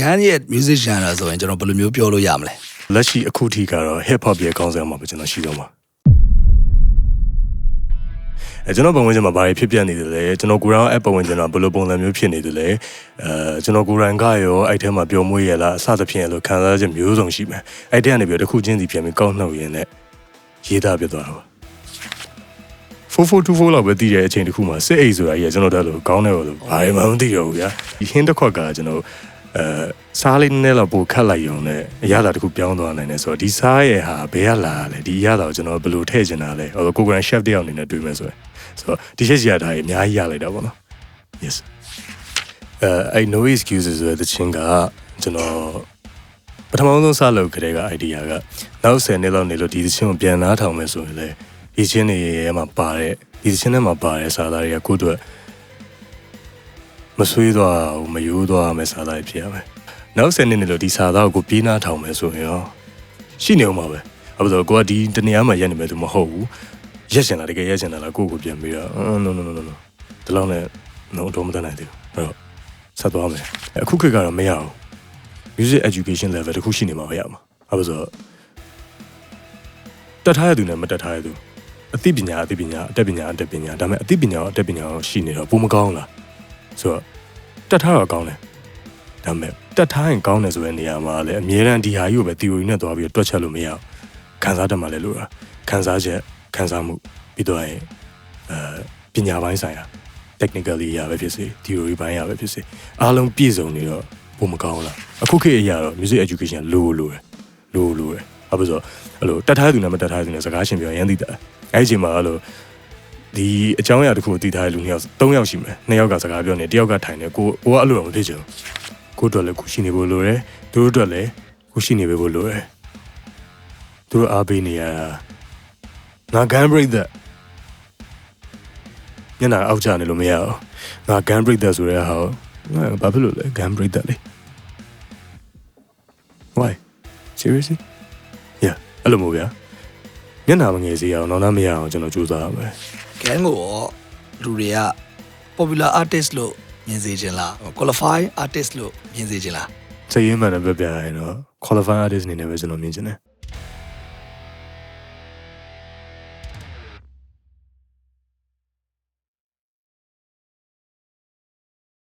Yan yet musician ဆိုရင်ကျွန်တော်ဘယ်လိုမျိုးပြောလို့ရမလဲလက်ရှိအခုထိကတော့ hip hop ရဲ့ခေါင်းစဉ်မှာပဲကျွန်တော်ရှိတော့မှာကျွန်တော်ပုံဝင်ချင်မှာဘာတွေဖြစ်ပြနေတယ်လဲကျွန်တော်ကိုယ်တိုင်အပုံဝင်ချင်တာဘယ်လိုပုံစံမျိုးဖြစ်နေတယ်လဲကျွန်တော်ကိုယ်တိုင်ကရောအဲ့ထဲမှာပျော်မွေ့ရလားအစသဖြင့်လို့ခံစားချက်မျိုးစုံရှိမယ်အဲ့ထဲကနေပြီးတစ်ခုချင်းစီပြန်ပြီးကောက်နှုတ်ရင်းနဲ့ရေးသားပြသွားတာပါ4424လောက်ပဲတည်တဲ့အချိန်တစ်ခုမှာစစ်အိတ်ဆိုတာကြီးကကျွန်တော်တို့လို့ကောင်းတယ်လို့ဘာမှမသိတော့ဘူးဗျာဒီဟင်းတစ်ခွက်ကကျွန်တော်စားလေးနဲ့တော့ပိုခတ်လိုက်ရုံနဲ့အရသာတစ်ခုပြောင်းသွားနိုင်တယ်ဆိုတော့ဒီစားရဲ့ဟာဘယ်ကလာလဲဒီအရသာကိုကျွန်တော်ဘယ်လိုထည့်ချင်တာလဲဟိုကိုကိုရန် chef တယောက်အနေနဲ့တွေ့မယ်ဆိုရင်ဆိုတော့ဒီချက်ကြီးရတာကြီးအများကြီးရလိုက်တာပေါ့နော် yes အဲ့ no excuses ဆိုတဲ့ချင်းကကျွန်တော်ပထမဆုံးစလုပ်ခဲ့တဲ့ idea ကနောက်10နှစ်လောက်နေလို့ဒီချင်းကိုပြန်နားထောင်မယ်ဆိုရင်လေဒီချင်းတွေရဲ့မှာပါတဲ့ဒီချင်းထဲမှာပါတဲ့စာသားတွေကကိုယ့်အတွက်မဆွေးသွားဘူးမယိုးသွားမယ်စာသားဖြစ်ရမယ်နောက်10နှစ်နေလို့ဒီစာသားကိုပြေးနားထောင်မယ်ဆိုရင်ရောရှိနေအောင်ပါပဲအဲ့ဒါဆိုကိုကဒီတနေရာမှာရက်နေမယ်သူမဟုတ်ဘူးရက်ရှင်လာတကယ်ရက်ရှင်လာလားကိုကိုပြန်ပြီးတော့ no ဒီလောက်နဲ့တော့မတတ်နိုင်သေးဘူးအဲ့တော့ဆက်သွားမယ်အခုခေတ်ကတော့မရဘူး music education level တခုရှိနေမှာပဲရမှာအဲ့ဒါဆိုတတ်ထားရသူနဲ့မတတ်ထားရသူအသိပညာအတတ်ပညာဒါပေမဲ့အသိပညာအတတ်ပညာရှိနေတော့ပုံမကောင်းလားဆိုတော့တတ်ထားတော့ကောင်းတယ်ဒါပေမဲ့တတ်ထားရင်ကောင်းတယ်ဆိုတဲ့နေရာမှာလည်းအများရန်ဒီဟာကြီးကိုပဲ theory နဲ့သွားပြီးတွက်ချက်လို့မရဘူးခံစားတတ်မှလည်းလို့ခံစားချက်ခံစားမှုပြီးတော့ရင်ပညာပိုင်းဆိုင်ရာ technically ရပဲဖြစ်စေ theory ပိုင်းရပဲဖြစ်စေအားလုံးပြည့်စုံနေတော့ပုံမကောင်းလားအခုခေတ်အရာတော့ music education လိုတယ်အဲ့ဒါဆိုအဲ့လိုတတ်ထားသူနဲ့မတတ်ထားသူနဲ့စကားရှင်ပြောရမ်းသိတာအဲ့ဒီအချိန်မှာအဲ့လိုဒီအကြောင်းအရာတစ်ခုကိုသိထားတဲ့လူ2ယောက်3ယောက်ရှိမယ်2ယောက်ကစကားပြောနေတယောက်ကထိုင်နေကိုကအဲ့လိုတော့မဖြစ်ချင်ဘူးကိုတို့လည်းကိုရှိနေဖို့လိုတယ်သူတို့အတွက်လည်းကိုရှိနေဖို့လိုတယ်သူတို့အားပေးနေရတာငါ gun break that ညနာအောက်ချနေလို့မရအောင်ငါ gun break that ဆိုတဲ့ဟာဘာဖြစ်လို့လဲ gun break that လေ why seriously yeah အဲ့လိုမျိုးဗျာညနာမငယ်စီအောင်တော့မရအောင်ကျွန်တော်ကြိုးစားရမယ် Gang ကိုလူတွေက popular artist လို့မြင်စေချင်လား qualify artist လို့မြင်စေချင်လား စိတ်ရင်းမှန်တဲ့ပြပြရင်တော့ qualify artist အနေနဲ့ပဲကျွန်တော်မြင်ချင်တယ်